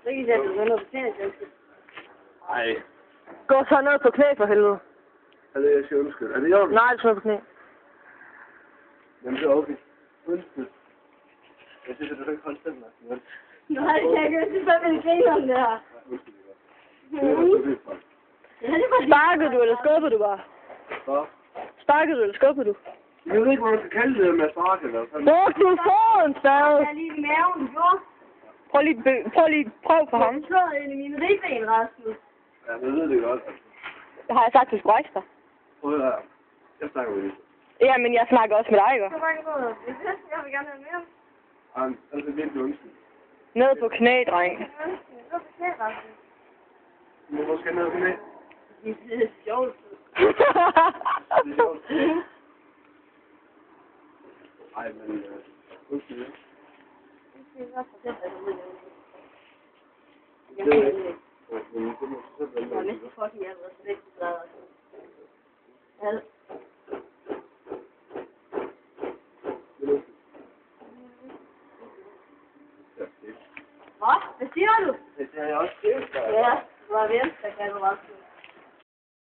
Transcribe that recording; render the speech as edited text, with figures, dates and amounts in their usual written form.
Så kan I sætte dig noget på knæet, Jens. Ej. Gå så ned på knæ for helvede. Er det, jeg siger undskyld? Er det i orden? Nej, du skal ned på knæ. Jamen, det er okay. Undskyld. Jeg synes, at du ikke holde stemmen, altså. Nej, det kan jeg ikke. Det er fandme det griner om det her. Undskyld, det er godt. Ja, det var Sparkede du, eller skubbede du bare? Hvad? Sparkede du, eller skubbede du? Jeg ved ikke, hvad man skal kalde det med at sparke, eller hvad? Brug du foden stadig. Jeg lige i maven, jo. Prøv for ham. Jeg slår ind i mine ribben, Rasmus. Ja, jeg ved det godt. Altså. Det har jeg sagt, du skulle rejse dig. Prøv at høre. Jeg snakker med dig. Ja, men jeg snakker også med dig, ikke? Så mange på. Jeg vil gerne have mere. Ej, altså virkelig undskyld. Ned på knæ, dreng. Ja, så er det Rasmus. Du må måske ned på knæ. Det er sjovt. Det er sjovt. Ej, men undskyld. Det er Det Jeg har næsten fucking allerede slet ikke drejet. Ja. Hvad? Hvad siger du? Det er jeg også skævt. Ja, du har vendt, der kan du også.